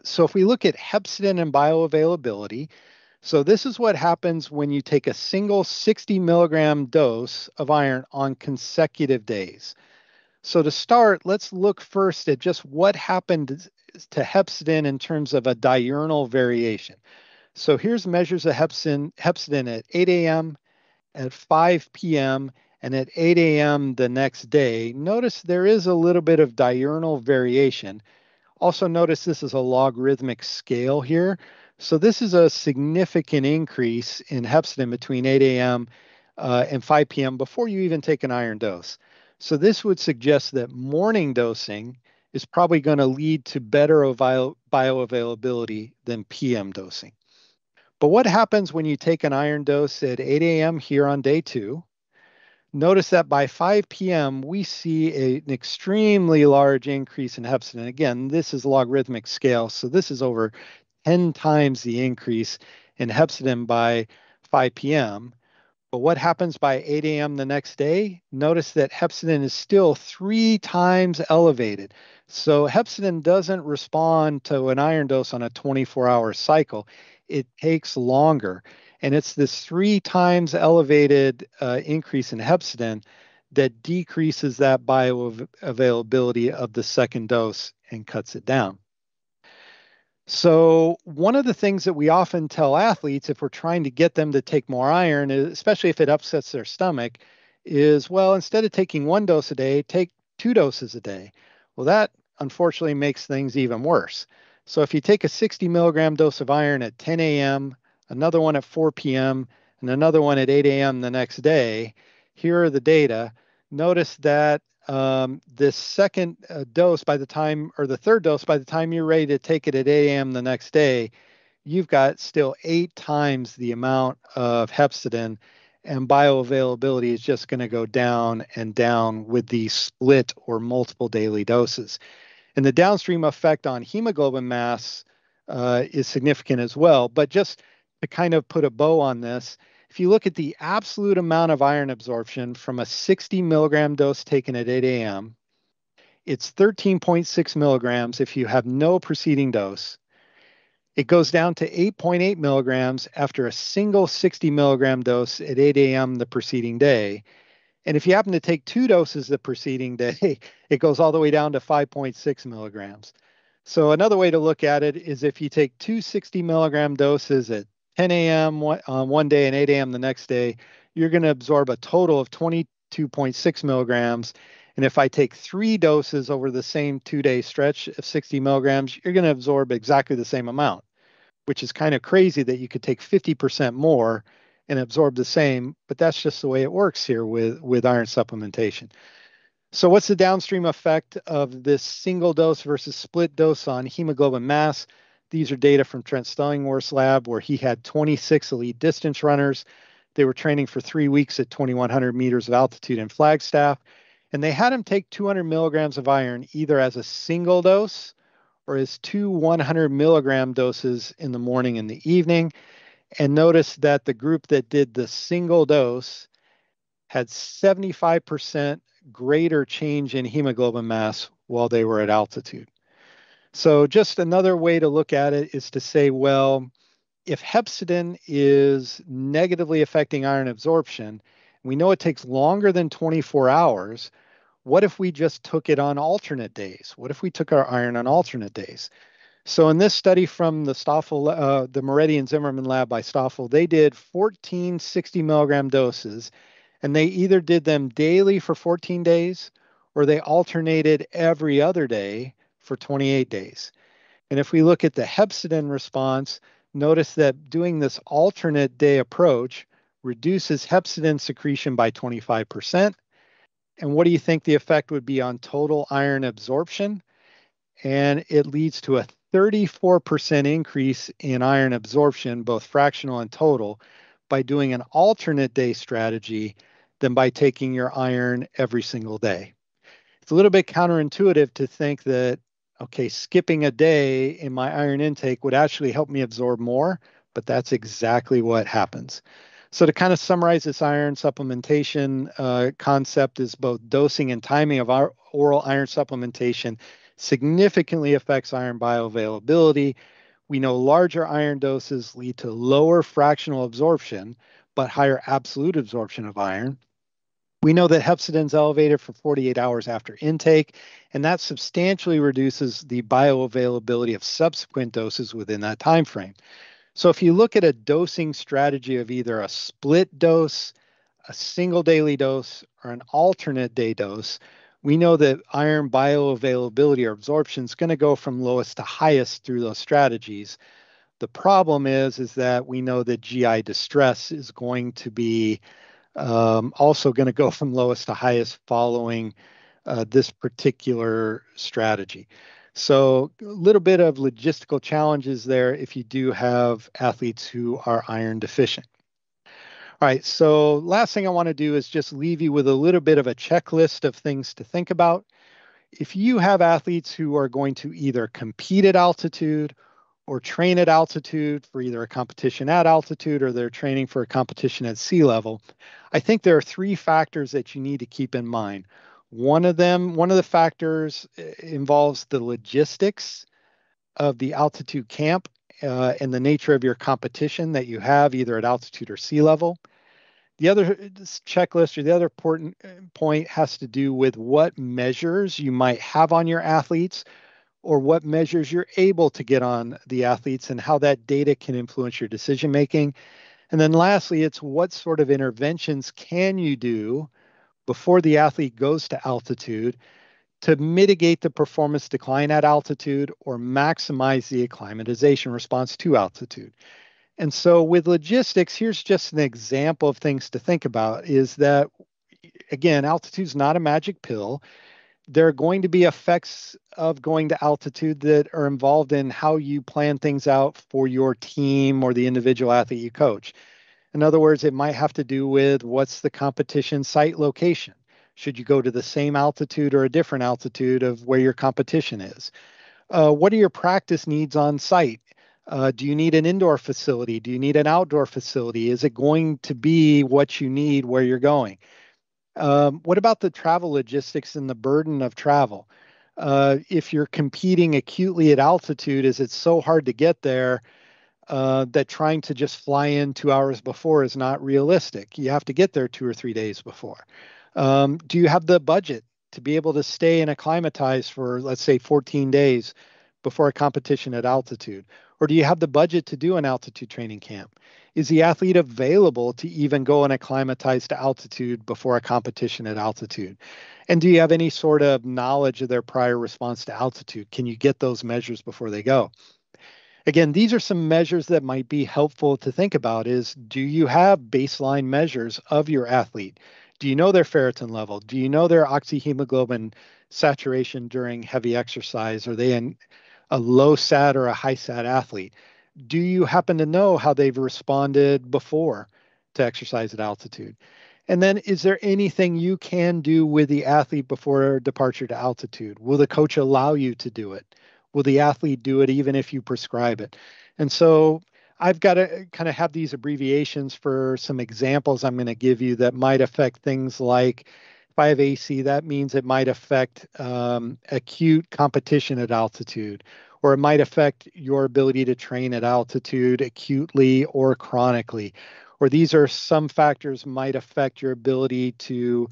So if we look at hepcidin and bioavailability, so this is what happens when you take a single 60 milligram dose of iron on consecutive days. So to start, let's look first at just what happened to hepcidin in terms of a diurnal variation. So here's measures of hepcidin at 8 a.m., at 5 p.m., and at 8 a.m. the next day. Notice there is a little bit of diurnal variation. Also notice this is a logarithmic scale here. So this is a significant increase in hepcidin between 8 a.m. And 5 p.m. before you even take an iron dose. So this would suggest that morning dosing is probably going to lead to better bioavailability than PM dosing. But what happens when you take an iron dose at 8 a.m. here on day 2? Notice that by 5 p.m., we see an extremely large increase in hepcidin. Again, this is logarithmic scale, so this is over 10 times the increase in hepcidin by 5 p.m. But what happens by 8 a.m. the next day? Notice that hepcidin is still 3 times elevated. So hepcidin doesn't respond to an iron dose on a 24-hour cycle. It takes longer. And it's this 3 times elevated increase in hepcidin that decreases that bioavailability of the second dose and cuts it down. So one of the things that we often tell athletes if we're trying to get them to take more iron, especially if it upsets their stomach, is, well, instead of taking 1 dose a day, take 2 doses a day. Well, that unfortunately makes things even worse. So if you take a 60 milligram dose of iron at 10 a.m., another one at 4 p.m., and another one at 8 a.m. the next day, here are the data. Notice that this second dose by the time, or the third dose by the time you're ready to take it at 8 a.m. the next day, you've got still 8 times the amount of hepcidin, and bioavailability is just going to go down and down with the split or multiple daily doses. And the downstream effect on hemoglobin mass is significant as well. But just to kind of put a bow on this, if you look at the absolute amount of iron absorption from a 60 milligram dose taken at 8 a.m., it's 13.6 milligrams if you have no preceding dose. It goes down to 8.8 milligrams after a single 60 milligram dose at 8 a.m. the preceding day. And if you happen to take 2 doses the preceding day, it goes all the way down to 5.6 milligrams. So another way to look at it is if you take 2 60 milligram doses at 10 a.m. one day and 8 a.m. the next day, you're going to absorb a total of 22.6 milligrams. And if I take 3 doses over the same 2-day stretch of 60 milligrams, you're going to absorb exactly the same amount, which is kind of crazy that you could take 50% more and absorb the same, but that's just the way it works here with iron supplementation. So what's the downstream effect of this single dose versus split dose on hemoglobin mass? These are data from Trent Stellingworth's lab where he had 26 elite distance runners. They were training for 3 weeks at 2,100 meters of altitude in Flagstaff, and they had them take 200 milligrams of iron either as a single dose or as 2 100 milligram doses in the morning and the evening. And notice that the group that did the single dose had 75% greater change in hemoglobin mass while they were at altitude. So just another way to look at it is to say, well, if hepcidin is negatively affecting iron absorption, we know it takes longer than 24 hours. What if we just took it on alternate days? What if we took our iron on alternate days? So in this study from the Stoffel, the Moretti and Zimmerman lab by Stoffel, they did 14 60 milligram doses, and they either did them daily for 14 days or they alternated every other day for 28 days. And if we look at the hepcidin response, notice that doing this alternate day approach reduces hepcidin secretion by 25%. And what do you think the effect would be on total iron absorption? And it leads to a 34% increase in iron absorption, both fractional and total, by doing an alternate day strategy than by taking your iron every single day. It's a little bit counterintuitive to think that, okay, skipping a day in my iron intake would actually help me absorb more, but that's exactly what happens. So to kind of summarize this iron supplementation concept is both dosing and timing of our oral iron supplementation significantly affects iron bioavailability. We know larger iron doses lead to lower fractional absorption, but higher absolute absorption of iron. We know that hepcidin is elevated for 48 hours after intake, and that substantially reduces the bioavailability of subsequent doses within that time frame. So if you look at a dosing strategy of either a split dose, a single daily dose, or an alternate day dose, we know that iron bioavailability or absorption is going to go from lowest to highest through those strategies. The problem is that we know that GI distress is going to be Also going to go from lowest to highest following this particular strategy. So a little bit of logistical challenges there if you do have athletes who are iron deficient. All right, so last thing I want to do is just leave you with a little bit of a checklist of things to think about. If you have athletes who are going to either compete at altitude or train at altitude for either a competition at altitude or they're training for a competition at sea level, I think there are three factors that you need to keep in mind. One of the factors involves the logistics of the altitude camp and the nature of your competition that you have either at altitude or sea level. The other checklist or the other important point has to do with what measures you might have on your athletes or what measures you're able to get on the athletes and how that data can influence your decision making. And then lastly, it's what sort of interventions can you do before the athlete goes to altitude to mitigate the performance decline at altitude or maximize the acclimatization response to altitude. And so with logistics, here's just an example of things to think about is that, again, altitude is not a magic pill. There are going to be effects of going to altitude that are involved in how you plan things out for your team or the individual athlete you coach. In other words, it might have to do with what's the competition site location. Should you go to the same altitude or a different altitude of where your competition is? What are your practice needs on site? Do you need an indoor facility? Do you need an outdoor facility? Is it going to be what you need where you're going? What about the travel logistics and the burden of travel? If you're competing acutely at altitude, is it so hard to get there that trying to just fly in 2 hours before is not realistic? You have to get there 2 or 3 days before. Do you have the budget to be able to stay and acclimatize for, let's say, 14 days before a competition at altitude? Or do you have the budget to do an altitude training camp? Is the athlete available to even go and acclimatize to altitude before a competition at altitude? And do you have any sort of knowledge of their prior response to altitude? Can you get those measures before they go? Again, these are some measures that might be helpful to think about is, do you have baseline measures of your athlete? Do you know their ferritin level? Do you know their oxyhemoglobin saturation during heavy exercise? Are they a low SAT or a high SAT athlete? Do you happen to know how they've responded before to exercise at altitude? And then is there anything you can do with the athlete before departure to altitude? Will the coach allow you to do it? Will the athlete do it even if you prescribe it? And so I've got to kind of have these abbreviations for some examples I'm going to give you that might affect things like, if I have AC, that means it might affect acute competition at altitude, or it might affect your ability to train at altitude acutely or chronically. Or these are some factors might affect your ability to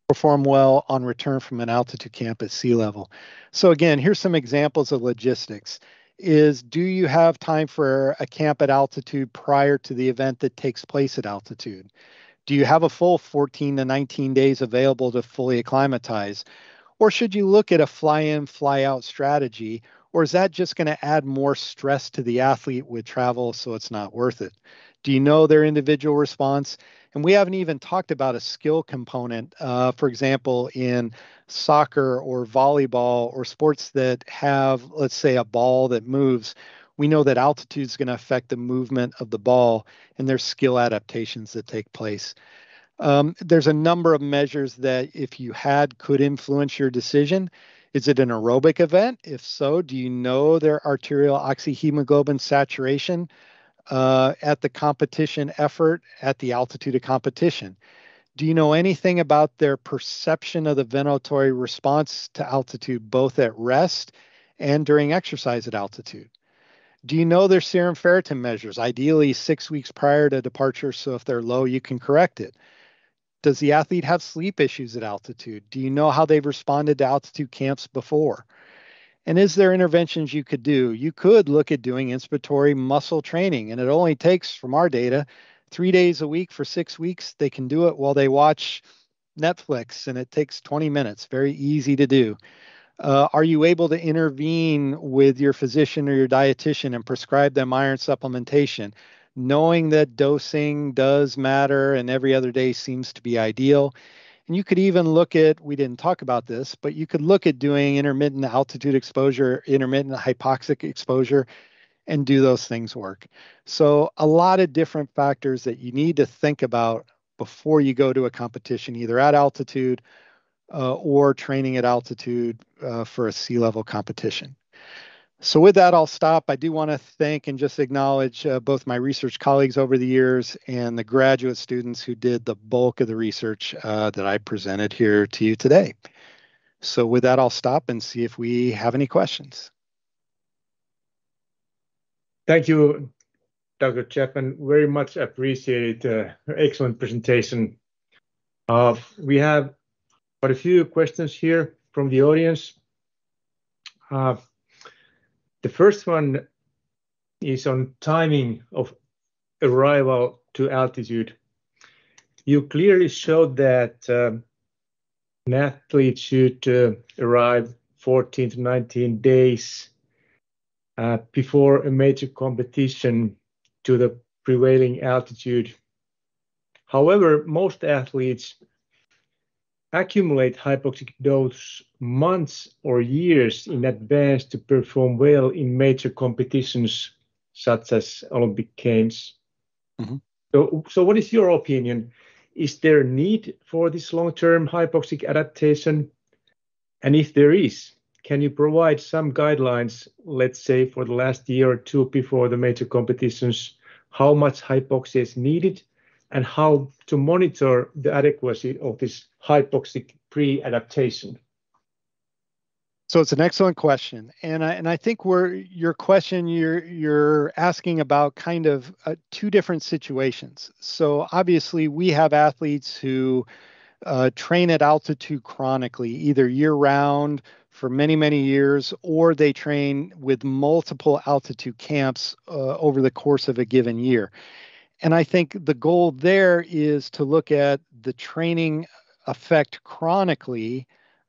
perform well on return from an altitude camp at sea level. So again, here's some examples of logistics. Do you have time for a camp at altitude prior to the event that takes place at altitude? Do you have a full 14 to 19 days available to fully acclimatize? Or should you look at a fly in, fly out strategy? Or is that just going to add more stress to the athlete with travel so it's not worth it? Do you know their individual response? And we haven't even talked about a skill component, for example, in soccer or volleyball or sports that have, let's say, a ball that moves. We know that altitude is going to affect the movement of the ball, and there's skill adaptations that take place. There's a number of measures that, if you had, could influence your decision. Is it an aerobic event? If so, do you know their arterial oxyhemoglobin saturation at the competition effort at the altitude of competition? Do you know anything about their perception of the ventilatory response to altitude, both at rest and during exercise at altitude? Do you know their serum ferritin measures, ideally 6 weeks prior to departure, so if they're low, you can correct it? Does the athlete have sleep issues at altitude? Do you know how they've responded to altitude camps before? And is there interventions you could do? You could look at doing inspiratory muscle training, and it only takes, from our data, 3 days a week for 6 weeks. They can do it while they watch Netflix, and it takes 20 minutes. Very easy to do. Are you able to intervene with your physician or your dietitian and prescribe them iron supplementation knowing that dosing does matter and every other day seems to be ideal. And you could even look at, we didn't talk about this, but you could look at doing intermittent altitude exposure, intermittent hypoxic exposure, and do those things work? So a lot of different factors that you need to think about before you go to a competition, either at altitude or training at altitude for a sea level competition. So with that, I'll stop. I do want to thank and just acknowledge both my research colleagues over the years and the graduate students who did the bulk of the research that I presented here to you today. So with that, I'll stop and see if we have any questions. Thank you, Dr. Chapman. Very much appreciated. Excellent presentation. We have quite a few questions here from the audience. The first one is on timing of arrival to altitude. You clearly showed that an athlete should arrive 14 to 19 days before a major competition to the prevailing altitude. However, most athletes accumulate hypoxic dose months or years in advance to perform well in major competitions such as Olympic Games. Mm-hmm. So what is your opinion? Is there a need for this long-term hypoxic adaptation? And if there is, can you provide some guidelines, let's say for the last year or two before the major competitions, how much hypoxia is needed and how to monitor the adequacy of this hypoxic pre-adaptation? So it's an excellent question, and I think your question you're asking about kind of two different situations. So obviously we have athletes who train at altitude chronically, either year-round for many years, or they train with multiple altitude camps over the course of a given year. And I think the goal there is to look at the training effect chronically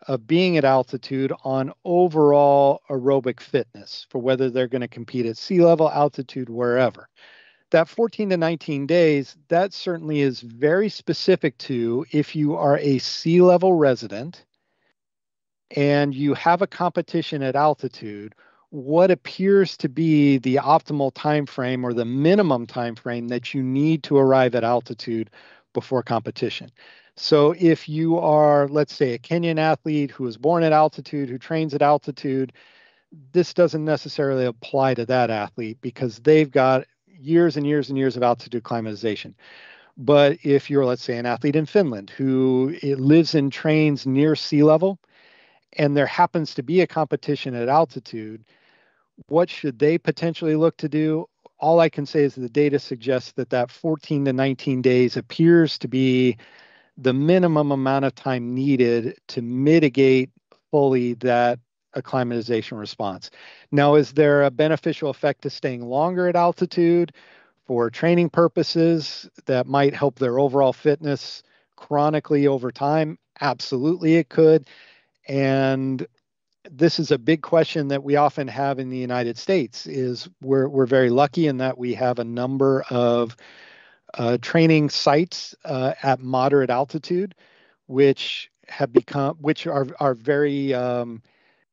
of being at altitude on overall aerobic fitness for whether they're going to compete at sea level, altitude, wherever. That 14 to 19 days, that certainly is very specific to if you are a sea level resident and you have a competition at altitude, what appears to be the optimal time frame or the minimum time frame that you need to arrive at altitude before competition. So if you are, let's say, a Kenyan athlete who was born at altitude, who trains at altitude, this doesn't necessarily apply to that athlete because they've got years and years and years of altitude climatization. But if you're, let's say, an athlete in Finland who lives and trains near sea level, and there happens to be a competition at altitude, what should they potentially look to do? All I can say is the data suggests that 14 to 19 days appears to be the minimum amount of time needed to mitigate fully that acclimatization response. Now, is there a beneficial effect to staying longer at altitude for training purposes that might help their overall fitness chronically over time? Absolutely, it could. And this is a big question that we often have in the United States. Is we're very lucky in that we have a number of training sites at moderate altitude, which are very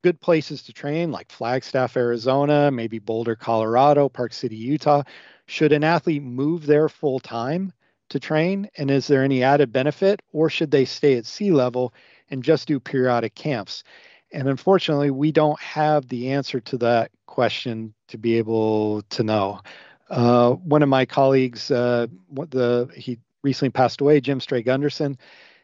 good places to train, like Flagstaff, Arizona, maybe Boulder, Colorado, Park City, Utah. Should an athlete move there full time to train? And is there any added benefit, or should they stay at sea level and just do periodic camps? And unfortunately, we don't have the answer to that question to be able to know. One of my colleagues, he recently passed away, Jim Stray Gunderson,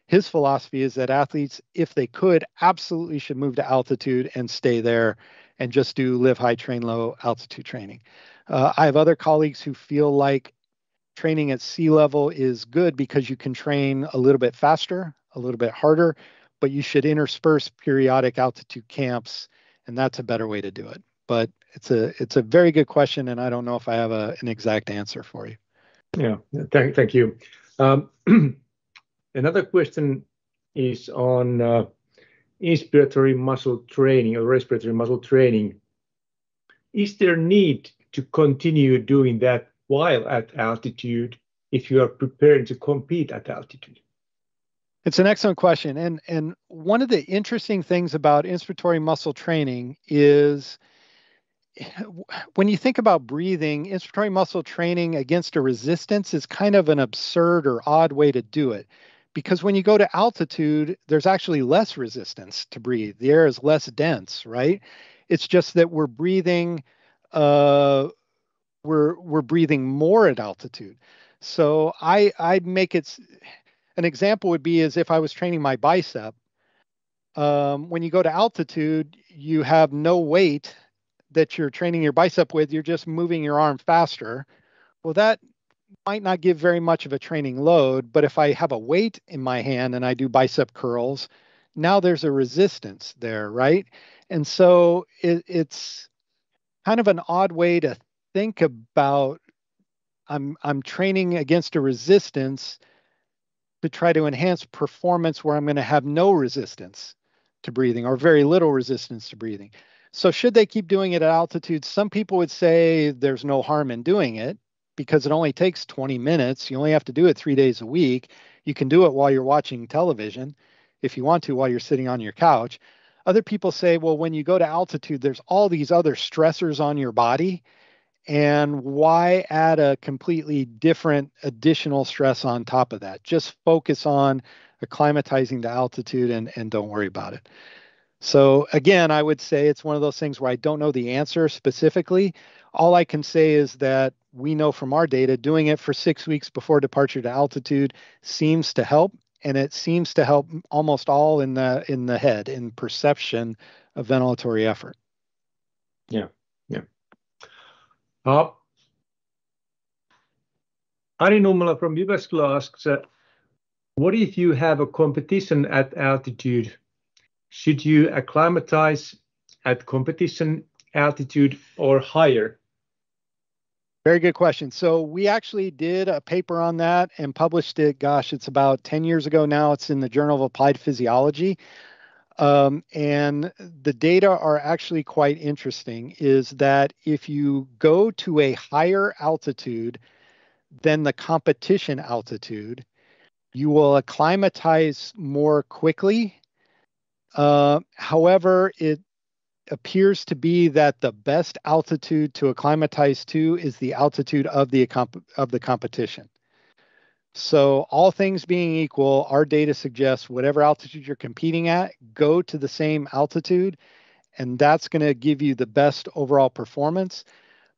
his philosophy is that athletes, if they could, absolutely should move to altitude and stay there and just do live high, train low altitude training. I have other colleagues who feel like training at sea level is good because you can train a little bit faster, a little bit harder, but you should intersperse periodic altitude camps, and that's a better way to do it. But it's a very good question, and I don't know if I have an exact answer for you. Yeah, thank you. Another question is on inspiratory muscle training or respiratory muscle training. Is there need to continue doing that while at altitude if you are preparing to compete at altitude? It's an excellent question. And one of the interesting things about inspiratory muscle training is when you think about breathing, inspiratory muscle training against a resistance is kind of an absurd or odd way to do it. Because when you go to altitude, there's actually less resistance to breathe. The air is less dense, right? It's just that we're breathing we're breathing more at altitude. So I'd make it an example would be as if I was training my bicep. When you go to altitude, you have no weight that you're training your bicep with. You're just moving your arm faster. Well, that might not give very much of a training load, but if I have a weight in my hand and I do bicep curls, now there's a resistance there, right? And so it's kind of an odd way to think about I'm training against a resistance to try to enhance performance where I'm going to have no resistance to breathing or very little resistance to breathing. So should they keep doing it at altitude? Some people would say there's no harm in doing it because it only takes 20 minutes. You only have to do it 3 days a week. You can do it while you're watching television if you want to, while you're sitting on your couch. Other people say, well, when you go to altitude, there's all these other stressors on your body. And why add a completely different additional stress on top of that? Just focus on acclimatizing to altitude and don't worry about it. So again, I would say it's one of those things where I don't know the answer specifically. All I can say is that we know from our data doing it for 6 weeks before departure to altitude seems to help, and it seems to help almost all in the head, in perception of ventilatory effort. Yeah. Ari Nummela from Jyväskylä asks, what if you have a competition at altitude? Should you acclimatize at competition altitude or higher? Very good question. So we actually did a paper on that and published it. Gosh, it's about 10 years ago now. It's in the Journal of Applied Physiology. And the data are actually quite interesting, is that if you go to a higher altitude than the competition altitude, you will acclimatize more quickly. However, it appears to be that the best altitude to acclimatize to is the altitude of the competition. So all things being equal, our data suggests whatever altitude you're competing at, go to the same altitude, and that's going to give you the best overall performance.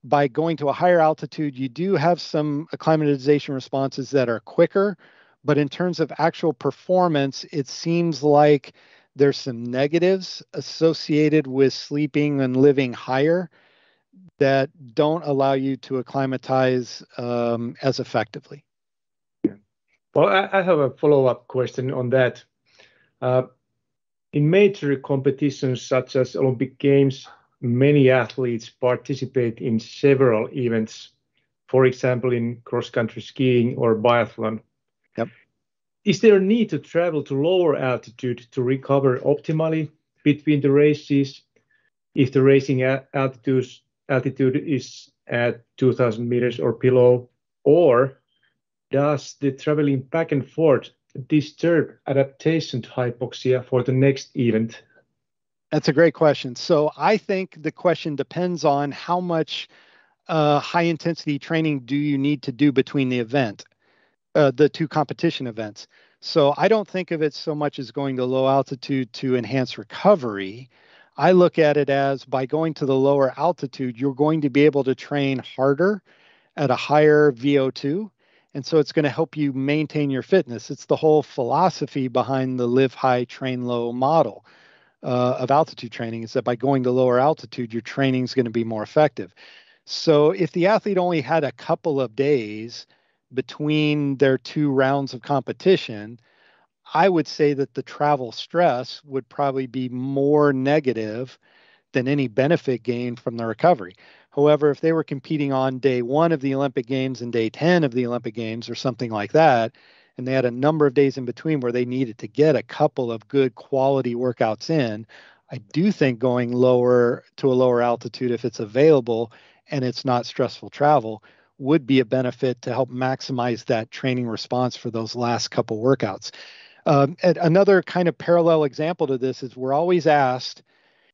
By going to a higher altitude, you do have some acclimatization responses that are quicker, but in terms of actual performance, it seems like there's some negatives associated with sleeping and living higher that don't allow you to acclimatize as effectively. Well, I have a follow-up question on that. In major competitions such as Olympic Games, many athletes participate in several events, for example, in cross-country skiing or biathlon. Yep. Is there a need to travel to lower altitude to recover optimally between the races if the racing altitude is at 2,000 meters or below, or does the traveling back and forth disturb adaptation to hypoxia for the next event? That's a great question. So I think the question depends on how much high intensity training do you need to do between the two competition events. So I don't think of it so much as going to low altitude to enhance recovery. I look at it as by going to the lower altitude, you're going to be able to train harder at a higher VO2. And so it's going to help you maintain your fitness. It's the whole philosophy behind the live high, train low model of altitude training, is that by going to lower altitude, your training is going to be more effective. So if the athlete only had a couple of days between their two rounds of competition, I would say that the travel stress would probably be more negative than any benefit gained from the recovery. However, if they were competing on day 1 of the Olympic Games and day 10 of the Olympic Games or something like that, and they had a number of days in between where they needed to get a couple of good quality workouts in, I do think going lower to a lower altitude, if it's available and it's not stressful travel, would be a benefit to help maximize that training response for those last couple workouts. And another kind of parallel example to this is we're always asked,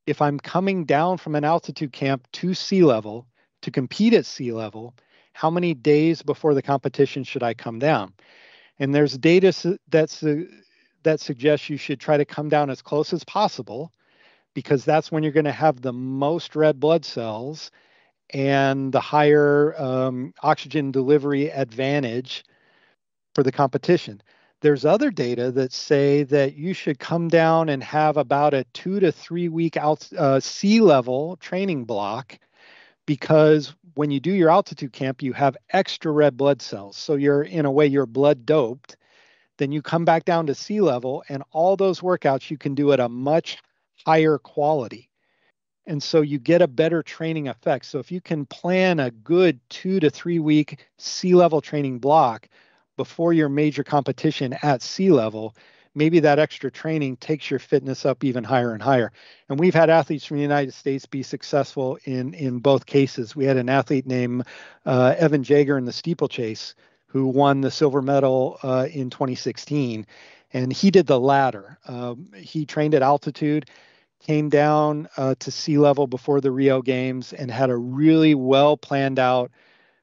if I'm coming down from an altitude camp to sea level to compete at sea level, how many days before the competition should I come down? And there's data that suggests you should try to come down as close as possible, because that's when you're going to have the most red blood cells and the higher oxygen delivery advantage for the competition. There's other data that say that you should come down and have about a 2 to 3 week sea level training block, because when you do your altitude camp, you have extra red blood cells. So in a way, you're blood doped. Then you come back down to sea level, and all those workouts you can do at a much higher quality. And so you get a better training effect. So if you can plan a good 2 to 3 week sea level training block before your major competition at sea level, maybe that extra training takes your fitness up even higher and higher. And we've had athletes from the United States be successful in both cases. We had an athlete named Evan Jager in the steeplechase who won the silver medal in 2016. And he did the latter. He trained at altitude, came down to sea level before the Rio Games, and had a really well planned out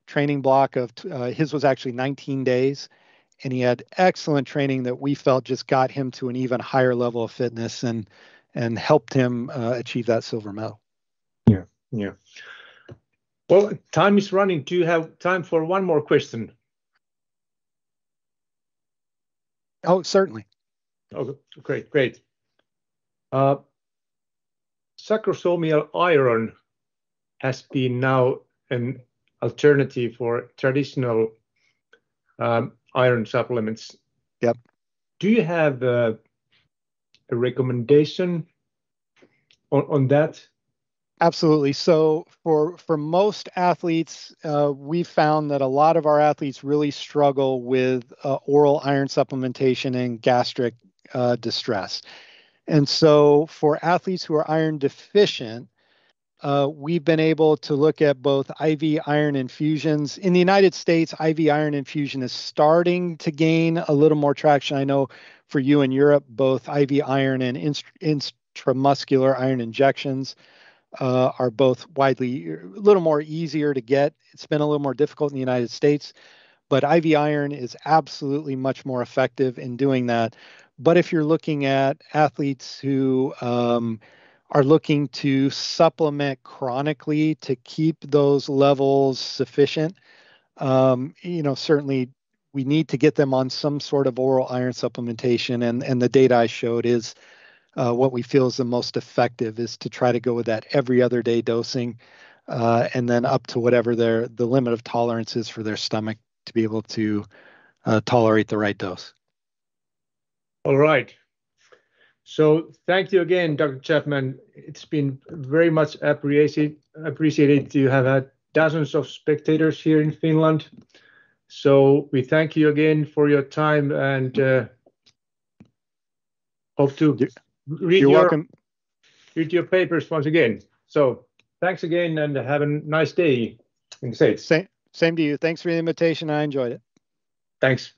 training block of his was actually 19 days. And he had excellent training that we felt just got him to an even higher level of fitness and helped him achieve that silver medal. Yeah. Well, time is running. Do you have time for one more question? Oh, certainly. Oh, great. Sacrosomial iron has been now an alternative for traditional iron supplements. Yep. Do you have a recommendation on that? Absolutely. So for most athletes, we found that a lot of our athletes really struggle with oral iron supplementation and gastric distress. And so for athletes who are iron deficient, we've been able to look at both IV iron infusions. In the United States, IV iron infusion is starting to gain a little more traction. I know for you in Europe, both IV iron and intramuscular iron injections are both widely a little more easier to get. It's been a little more difficult in the United States, but IV iron is absolutely much more effective in doing that. But if you're looking at athletes who are looking to supplement chronically to keep those levels sufficient, certainly we need to get them on some sort of oral iron supplementation. And the data I showed is what we feel is the most effective is to try to go with that every other day dosing, and then up to whatever the limit of tolerance is for their stomach to be able to tolerate the right dose. All right. So thank you again, Dr. Chapman. It's been very much appreciated to have had dozens of spectators here in Finland. So we thank you again for your time and hope to read your papers once again. So thanks again and have a nice day in the States. Same to you. Thanks for the invitation. I enjoyed it. Thanks.